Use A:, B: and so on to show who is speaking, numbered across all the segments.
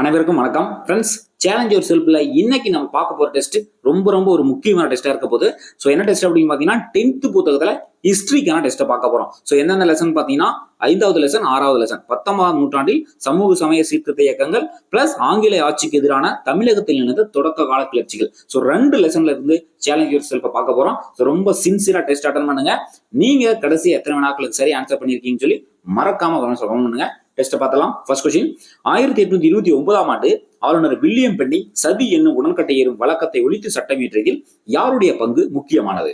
A: அனைவருக்கும் வணக்கம் friends. Challenge your செல்ஃப்ல இன்னைக்கு நம்ம பார்க்க போற டெஸ்ட் ரொம்ப ஒரு முக்கியமான டெஸ்டா இருக்க போகுது. ஸோ என்ன டெஸ்ட் அப்படின்னு பாத்தீங்கன்னா 10th புத்தகத்துல ஹிஸ்டரிக்கான டெஸ்ட்டை பார்க்க போறோம். ஸோ எந்தெந்த லெசன் பாத்தீங்கன்னா 5வது லெசன் 6வது லெசன் 19ஆம் நூற்றாண்டில் சமூக சமய சீர்திருத்த இயக்கங்கள் பிளஸ் ஆங்கிலேய ஆட்சிக்கு எதிரான தமிழகத்தில் நடந்த தொடக்க கால கிளர்ச்சிகள். ஸோ 2 லெசன்ல இருந்து சேலஞ்ச் யுவர் செல்ஃபை பார்க்க போறோம். ஸோ ரொம்ப சின்சியரா டெஸ்ட் அட்டன் பண்ணுங்க. நீங்க கடைசி எத்தனை வினாக்களுக்கு சரி ஆன்சர் பண்ணிருக்கீங்கன்னு சொல்லி மறக்காம கமெண்ட் பண்ணுங்க. டெஸ்ட் பார்த்தலாம். ஃபர்ஸ்ட் கொஸ்டின், 1829ஆம் ஆண்டு ஆளுநர் வில்லியம் பென்னி சதி என்னும் உடன்கட்டை ஏறும் வழக்கத்தை ஒழித்து சட்டம் இயற்றியதில் யாருடைய பங்கு முக்கியமானது?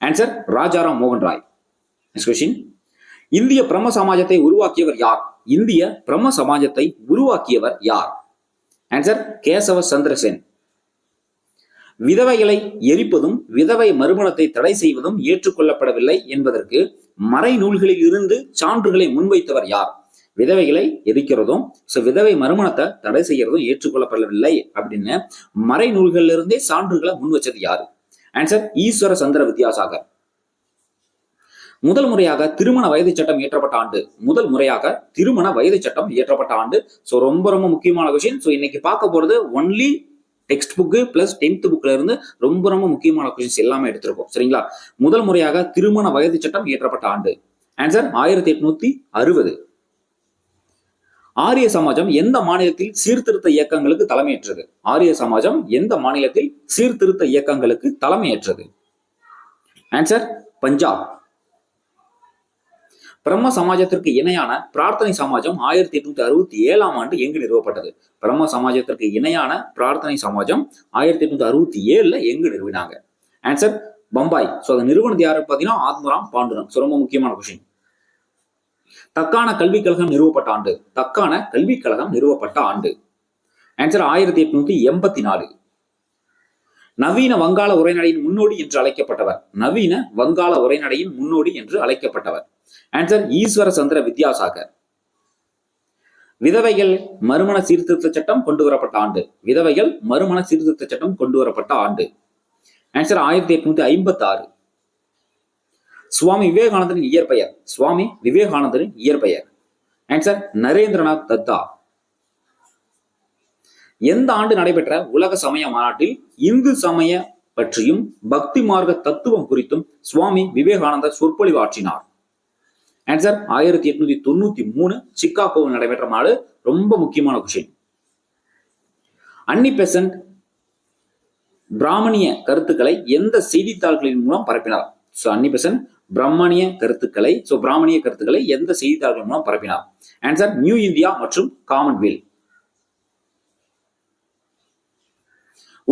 A: ஆன்சர் ராஜாராம் மோகன் ராய். நெக்ஸ்ட் கொஸ்டின், இந்திய பிரம்ம சமாஜத்தை உருவாக்கியவர் யார்? இந்திய பிரம்ம சமாஜத்தை உருவாக்கியவர் யார்? ஆன்சர் கேசவ சந்திரசேன். விதவைகளை எரிப்பதும் விதவை மறுமணத்தை தடை செய்வதும் ஏற்றுக்கொள்ளப்படவில்லை என்பதற்கு மறைநூல்களில் இருந்து சான்றுகளை முன்வைத்தவர் யார்? விதவைகளை எரிக்கிறதும் விதவை மறுமணத்தை தடை செய்யறதும் ஏற்றுக்கொள்ளப்படவில்லை அப்படின்னு மறைநூல்கள்ல இருந்தே சான்றுகளை முன் வச்சது யாரு? ஆன்சர் ஈஸ்வர சந்திர வித்யாசாகர். முதல் முறையாக திருமண வயது சட்டம் இயற்றப்பட்ட ஆண்டு. முதல் முறையாக திருமண வயது சட்டம் இயற்றப்பட்ட ஆண்டு. ஸோ ரொம்ப முக்கியமான கொஸ்டின். ஸோ இன்னைக்கு பார்க்க போறது only text book plus 10th புக்ல இருந்து ரொம்ப முக்கியமான கொஸ்டின்ஸ் எல்லாமே எடுத்திருக்கோம். சரிங்களா? முதல் முறையாக திருமண வயது சட்டம் இயற்றப்பட்ட ஆண்டு. ஆன்சர் 1860. ஆரிய சமாஜம் எந்த மாநிலத்தில் சீர்திருத்த இயக்கங்களுக்கு தலைமையேற்றது? ஆரிய சமாஜம் எந்த மாநிலத்தில் சீர்திருத்த இயக்கங்களுக்கு தலைமையேற்றது? ஆன்சர் பஞ்சாப். பிரம்ம சமாஜத்திற்கு இணையான பிரார்த்தனை சமாஜம் 1867ஆம் ஆண்டு எங்கு நிறுவப்பட்டது? பிரம்ம சமாஜத்திற்கு இணையான பிரார்த்தனை சமாஜம் 1867 எங்கு நிறுவினாங்க? ஆன்சர் பம்பாய். ஸோ அதை நிறுவனது யாரு பார்த்தீங்கன்னா ஆத்மராம் பாண்டுரங். ஸோ ரொம்ப முக்கியமான கொஸ்டின். தக்கான கல்விக் கழகம் நிறுவப்பட்ட ஆண்டு. தக்கான கல்விக் கழகம் நிறுவப்பட்ட ஆண்டு. ஆன்சர் 1884. நவீன வங்காள உரைநடையின் முன்னோடி என்று அழைக்கப்பட்டவர். நவீன வங்காள உரைநடையின் முன்னோடி என்று அழைக்கப்பட்டவர். ஆன்சர் ஈஸ்வர சந்திர வித்யாசாகர். விதவைகள் மறுமண சீர்திருத்த சட்டம் கொண்டு வரப்பட்ட ஆண்டு. விதவைகள் மறுமண சீர்திருத்த சட்டம் கொண்டு வரப்பட்ட ஆண்டு. ஆன்சர் 1856. சுவாமி விவேகானந்தரின் இயற்பெயர். சுவாமி விவேகானந்தரின் இயற்பெயர். ஆன்சர் நரேந்திரநாத் தத்தா. எந்த ஆண்டு நடைபெற்ற உலக சமய மாநாட்டில் இந்து சமய பற்றியும் பக்தி மார்க்க தத்துவம் குறித்தும் சுவாமி விவேகானந்தர் சொற்பொழிவு ஆற்றினார்? ஆன்சர் 1893 சிக்காகோவில் நடைபெற்ற நாடு. ரொம்ப முக்கியமான கொஸ்டின். அன்னி பெசன்ட் பிராமணிய கருத்துக்களை எந்த செய்தித்தாள்களின் மூலம் பரப்பினார்? அன்னி பெசன்ட் பிராமணிய கருத்துக்களை எந்த செய்தித்தாள்கள் மூலம் பரப்பினார்? ஆன்சர் நியூ இந்தியா மற்றும் காமன்வெல்த்.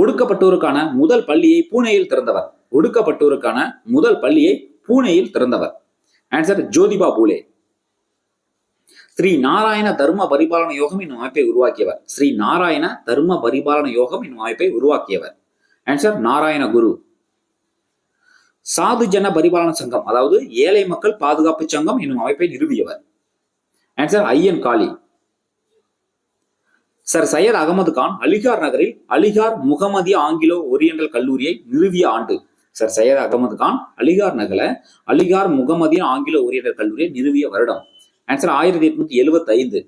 A: ஒடுக்கப்பட்டோருக்கான முதல் பள்ளியை பூனேயில் திறந்தவர். ஒடுக்கப்பட்டோருக்கான முதல் பள்ளியை பூனேயில் திறந்தவர். ஆன்சர் ஜோதிபா பூலே. ஸ்ரீ நாராயண தர்ம பரிபாலன யோகம் என்னும் அமைப்பை உருவாக்கியவர். ஸ்ரீ நாராயண தர்ம பரிபாலன யோகம் என்னும் அமைப்பை உருவாக்கியவர். ஆன்சர் நாராயண குரு. சாது ஜன பரிபாலன சங்கம் அதாவது ஏழை மக்கள் பாதுகாப்பு சங்கம் என்னும் அமைப்பை நிறுவியவர். ஆன்சர் ஐயன் காளி. சர் சையத் அகமது கான் அலிகார் நகரில் அலிகார் முகமதிய ஆங்கிலோ ஓரியண்டல் கல்லூரியை நிறுவிய ஆண்டு. சர் சையத் அகமது கான் அலிகார் நகர அலிகார் முகமதிய ஆங்கிலோ ஓரியண்டல் கல்லூரியை நிறுவிய வருடம். ஆன்சர் 1875.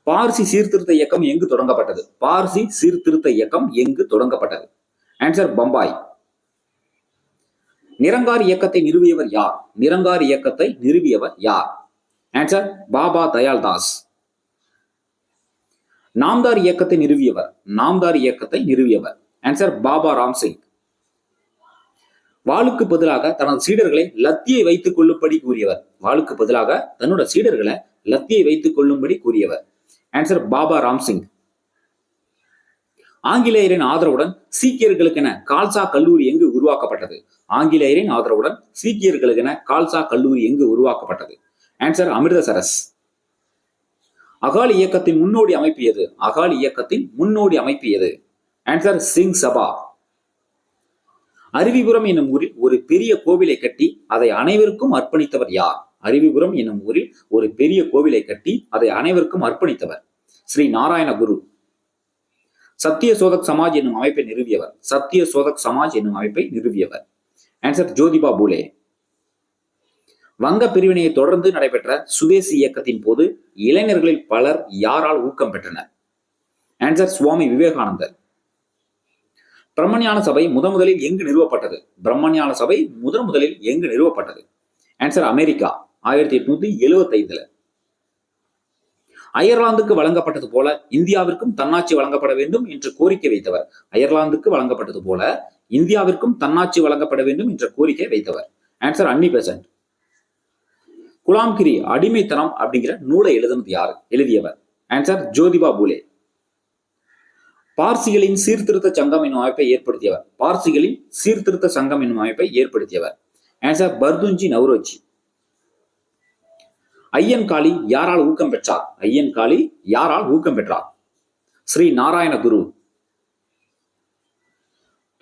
A: பார்சி சீர்திருத்த இயக்கம் எங்கு தொடங்கப்பட்டது? பார்சி சீர்திருத்த இயக்கம் எங்கு தொடங்கப்பட்டது? ஆன்சர் பம்பாய். நிரங்கார் இயக்கத்தை நிறுவியவர் யார்? நிரங்கார் இயக்கத்தை நிறுவியவர் யார்? ஆன்சர் பாபா தயாள் தாஸ். நாம்தார் இயக்கத்தை நிறுவியவர். நாம்தார் இயக்கத்தை நிறுவியவர். ஆன்சர் பாபா ராம்சிங். வாளுக்கு பதிலாக தனது சீடர்களை லத்தியை வைத்துக் கொள்ளும்படி கூறியவர். வாளுக்கு பதிலாக தன்னோட சீடர்களை லத்தியை வைத்துக் கொள்ளும்படி கூறியவர். ஆன்சர் பாபா ராம்சிங். ஆங்கிலேயரின் ஆதரவுடன் சீக்கியர்களுக்கென கால்சா கல்லூரி எங்கு உருவாக்கப்பட்டது? ஆங்கிலேயரின் ஆதரவுடன் சீக்கியர்களுக்கென கால்சா கல்லூரி எங்கு உருவாக்கப்பட்டது? ஆன்சர் அமிர்தசரஸ். அகாலி இயக்கத்தின் முன்னோடி அமைப்பு எது? அகாலி இயக்கத்தின் முன்னோடி அமைப்பு எது? ஆன்சர் சிங் சபா. அருவிபுரம் என்னும் ஊரில் ஒரு பெரிய கோவிலை கட்டி அதை அனைவருக்கும் அர்ப்பணித்தவர் யார்? அருவிபுரம் என்னும் ஊரில் ஒரு பெரிய கோவிலை கட்டி அதை அனைவருக்கும் அர்ப்பணித்தவர் ஸ்ரீ நாராயண குரு. சத்திய சோதக் சமாஜ் என்னும் அமைப்பை நிறுவியவர். சத்திய சோதக் சமாஜ் என்னும் அமைப்பை நிறுவியவர். ஆன்சர் ஜோதிபா பூலே. வங்க பிரிவினையை தொடர்ந்து நடைபெற்ற சுதேசி இயக்கத்தின் போது இளைஞர்களில் பலர் யாரால் ஊக்கம் பெற்றனர்? ஆன்சர் சுவாமி விவேகானந்தர். பிரம்மஞான சபை முதலில் எங்கு நிறுவப்பட்டது? பிரம்மஞான சபை முதலில் எங்கு நிறுவப்பட்டது? Answer America, 1875. அயர்லாந்துக்கு வழங்கப்பட்டது போல இந்தியாவிற்கும் தன்னாட்சி வழங்கப்பட வேண்டும் என்று கோரிக்கை வைத்தவர். அயர்லாந்துக்கு வழங்கப்பட்டது போல இந்தியாவிற்கும் தன்னாட்சி வழங்கப்பட வேண்டும் என்ற கோரிக்கை வைத்தவர். ஆன்சர் அன்னி பெசன்ட். குலாம்கிரி அடிமைத்தனம் அப்படிங்கிற நூலை எழுதியவர்? ஆன்சர் ஜோதிபா பூலே. பார்சிகளின் சீர்திருத்த சங்கம் என்னும் அமைப்பை ஏற்படுத்தியவர்? பார்சிகளின் சீர்திருத்த சங்கம் என்னும் அமைப்பை ஏற்படுத்தியவர்? ஆன்சர் பர்துஞ்சி நவ்ரோஜி. ஐயன்காளி யாரால் ஊக்கம் பெற்றார்? ஐயன்காளி யாரால் ஊக்கம் பெற்றார்? ஸ்ரீ நாராயண குரு.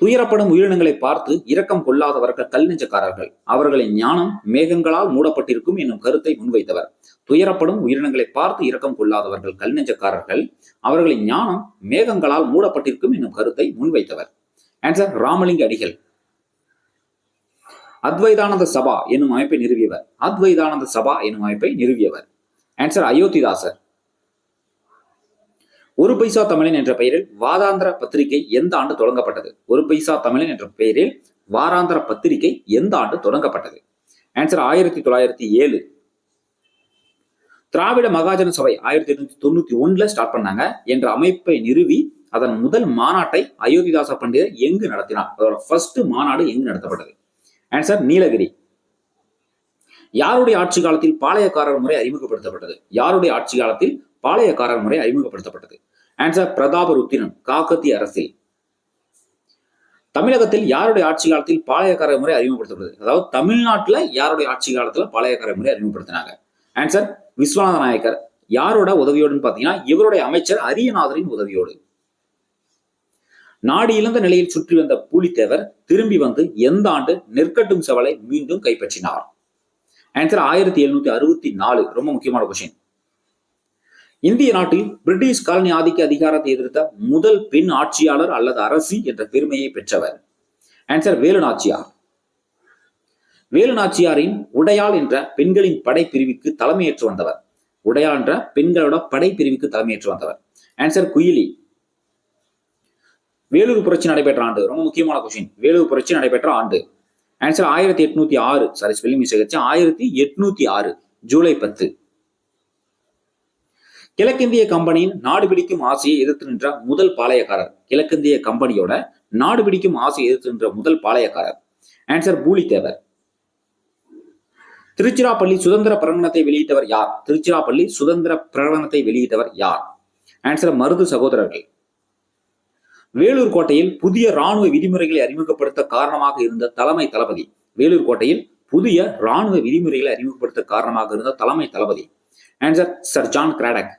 A: துயரப்படும் உயிரினங்களை பார்த்து இரக்கம் கொள்ளாதவர்கள் கல்நெஞ்சக்காரர்கள், அவர்களின் ஞானம் மேகங்களால் மூடப்பட்டிருக்கும் என்னும் கருத்தை முன்வைத்தவர். துயரப்படும் உயிரினங்களை பார்த்து இரக்கம் கொள்ளாதவர்கள் கல்நெஞ்சக்காரர்கள், அவர்களின் ஞானம் மேகங்களால் மூடப்பட்டிருக்கும் என்னும் கருத்தை முன்வைத்தவர். ஆன்சர் ராமலிங்க அடிகள். அத்வைதானந்த சபா என்னும் அமைப்பை நிறுவியவர்? அத்வைதானந்த சபா என்னும் அமைப்பை நிறுவியவர்? ஆன்சர் அயோத்திதாசர். ஒரு பைசா தமிழன் என்ற பெயரில் வாராந்திர பத்திரிகை எந்த ஆண்டு தொடங்கப்பட்டது? ஒரு பைசா தமிழன் என்ற பெயரில் வாராந்திர பத்திரிகை எந்த ஆண்டு தொடங்கப்பட்டது? ஆன்சர் 1907. திராவிட மகாஜன சபை 1891 ஸ்டார்ட் பண்ணாங்க என்ற அமைப்பை நிறுவி அதன் முதல் மாநாட்டை அயோத்திதாச பண்டிதர் எங்கு நடத்தினார்? அதோட ஃபர்ஸ்ட் மாநாடு எங்கு நடத்தப்பட்டது? ஆன்சர் நீலகிரி. யாருடைய ஆட்சி காலத்தில் பாளையக்காரர் முறை அறிமுகப்படுத்தப்பட்டது? யாருடைய ஆட்சி காலத்தில் பாளையக்காரர் முறை அறிமுகப்படுத்தப்பட்டது? ஆன்சர் பிரதாபருத்திரன், காக்கத்திய அரசில். தமிழகத்தில் யாருடைய ஆட்சி காலத்தில் பாளையக்காரர் முறை அறிமுகப்படுத்தப்பட்டது? அதாவது தமிழ்நாட்டில் யாருடைய ஆட்சி காலத்தில் பாளையக்காரர் முறை அறிமுகப்படுத்தினாங்க? ஆன்சர் விஸ்வநாத நாயக்கர். யாரோட உதவியோடுன்னு பாத்தீங்கன்னா இவருடைய அமைச்சர் அரியநாதரின் உதவியோடு. நாடு இழந்த நிலையில் சுற்றி வந்த பூலித்தேவர் திரும்பி வந்து எந்த ஆண்டு நெற்கட்டும் செவலை மீண்டும் கைப்பற்றினார்? ஆன்சர் 1764. ரொம்ப முக்கியமான கொஸ்டின். இந்திய நாட்டில் பிரிட்டிஷ் காலனி ஆதிக்க அதிகாரத்தை எதிர்த்த முதல் பெண் ஆட்சியாளர் அல்லது அரசி என்ற பெருமையை பெற்றவர்? ஆன்சர் வேலு நாச்சியார். வேலு நாச்சியாரின் உடையாள் என்ற பெண்களின் படைப்பிரிவுக்கு தலைமையேற்று வந்தவர்? உடையாள் என்ற பெண்களோட படைப்பிரிவுக்கு தலைமையேற்று வந்தவர்? ஆன்சர் குயிலி. வேலூர் புரட்சி நடைபெற்ற ஆண்டு? ரொம்ப முக்கியமான கொஸ்டின். வேலூர் புரட்சி நடைபெற்ற ஆண்டு? Answer 1806. Sorry, spelling mistake. 1806 July 10. கிழக்கிந்திய கம்பெனியின் நாடு பிடிக்கும் ஆசையை எதிர்த்து நின்ற முதல் பாளையக்காரர்? கிழக்கிந்திய கம்பெனியோட நாடு பிடிக்கும் ஆசையை எதிர்த்து நின்ற முதல் பாளையக்காரர்? ஆன்சர் பூலித்தேவர். திருச்சிராப்பள்ளி சுதந்திர பிரகடனத்தை வெளியிட்டவர் யார்? திருச்சிராப்பள்ளி சுதந்திர பிரகடனத்தை வெளியிட்டவர் யார்? ஆன்சர் மருது சகோதரர்கள். வேலூர் கோட்டையில் புதிய ராணுவ விதிமுறைகளை அறிமுகப்படுத்த காரணமாக இருந்த தலைமை தளபதி? வேலூர் கோட்டையில் புதிய ராணுவ விதிமுறைகளை அறிமுகப்படுத்த காரணமாக இருந்த தலைமை தளபதி? Answer sir John Cradock.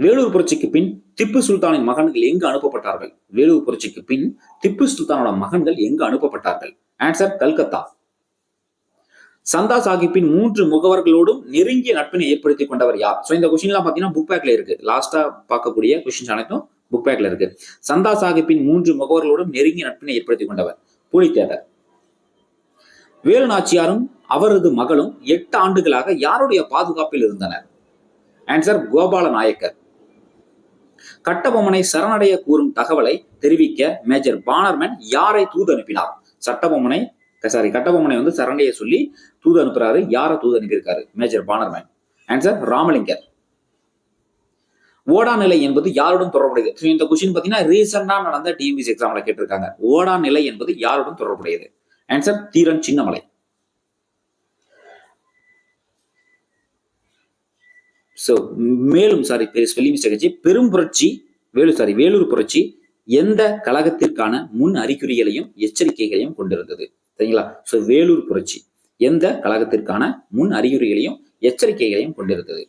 A: Vellore புரட்சிக்கு பின் திப்பு சுல்தானின் மகன்கள் எங்கு அனுப்பப்பட்டார்கள்? வேலூர் புரட்சிக்கு பின் திப்பு சுல்தானோட மகன்கள் எங்கு அனுப்பப்பட்டார்கள்? ஆன்சர் கல்கத்தா. சந்தா சாஹிப்பின் 3 முகவர்களோடும் நெருங்கிய நட்பினை ஏற்படுத்திக் கொண்டவர் யார்? சோ இந்த கொஸ்டின் எல்லாம் பாத்தீங்கன்னா புக் பேக்ல இருக்கு. லாஸ்டா பார்க்கக்கூடிய கொஸ்டின்ஸ் அனைத்தும் புக் பேக்ல இருக்கு. சந்தா சாஹிப்பின் 3 முகவர்களோடும் நெருங்கிய நட்பினை ஏற்படுத்திக் கொண்டவர் பூலித்தேவர். வேலு நாச்சியாரும் அவரது மகளும் 8 ஆண்டுகளாக யாருடைய பாதுகாப்பில் இருந்தனர்? ஆன்சர் கோபால நாயக்கர். கட்டபொம்மனை சரணடைய கூறும் தகவலை தெரிவிக்க மேஜர் பானர்மேன் யாரை தூது அனுப்பினார்? கட்டபொம்மனை வந்து சரண்டைய சொல்லி தூது அனுப்புறாரு. யாரை தூது அனுப்பியிருக்காரு? Major Bannerman. ஆன்சர் ராமலிங்கர். ஓடா நிலை என்பது யாருடன் தொடர்புடையது? இந்த கொஸ்டின் பாத்தீங்கன்னா ரீசெண்டா நடந்த டிஎன்பிஎஸ்சி எக்ஸாம்ல கேட்டிருக்காங்க. ஓடா நிலை என்பது யாருடன் தொடர்புடையது? ஆன்சர் தீரன் சின்னமலை. மேலும் ஸ்பெல்லிங் மிஸ்டேக். பெரும் புரட்சி வேலூர் புரட்சி எந்த கழகத்திற்கான முன் அறிகுறிகளையும் எச்சரிக்கைகளையும் கொண்டிருந்தது? சரிங்களா? வேலூர் புரட்சி எந்த கழகத்திற்கான முன் அறிகுறிகளையும் எச்சரிக்கைகளையும் கொண்டிருந்தது?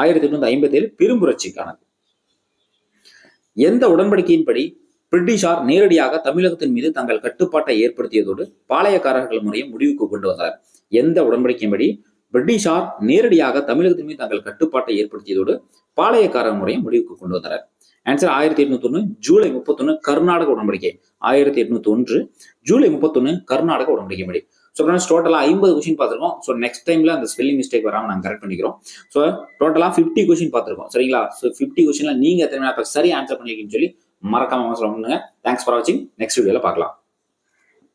A: 1857 பெரும் புரட்சிக்கானது. எந்த உடன்படிக்கையின்படி பிரிட்டிஷார் நேரடியாக தமிழகத்தின் மீது தங்கள் கட்டுப்பாட்டை ஏற்படுத்தியதோடு பாளையக்காரர்கள் முறையும் முடிவுக்கு கொண்டு வந்தனர்? எந்த உடன்படிக்கையின்படி பிரிட்டிஷார் நேரடியாக தமிழகத்தின் மீது தங்கள் கட்டுப்பாட்டை ஏற்படுத்தியதோடு பாளையக்காரர் முறையும் முடிவுக்கு கொண்டு வந்தனர்? ஆன்சர் 1801 ஜூலை 31 கர்நாடக உடன்படிக்கை. 1801 ஜூலை 31 கர்நாடக உடன்படிக்கைப்படி. ஸோ ஃப்ரெண்ட்ஸ் டோட்டலாக 50 கொஸ்டின் பார்த்துருக்கோம். ஸோ நெக்ஸ்ட் டைம்ல அந்த ஸ்பெல்லிங் மிஸ்டேக் வராமல் நாங்கள் கரெக்ட் பண்ணிக்கிறோம். ஸோ டோட்டலாக 50 கொஸ்டின் பார்த்துருக்கோம் சரிங்களா. ஸோ 50 கொஸ்டின்ல நீங்க எத்தனை சரி ஆன்சர் பண்ணிருக்கீங்கன்னு சொல்லி மறக்காம சொல்லுங்க. தேங்க்ஸ் ஃபார் வாட்சிங். நெக்ஸ்ட் வீடியோல பார்க்கலாம்.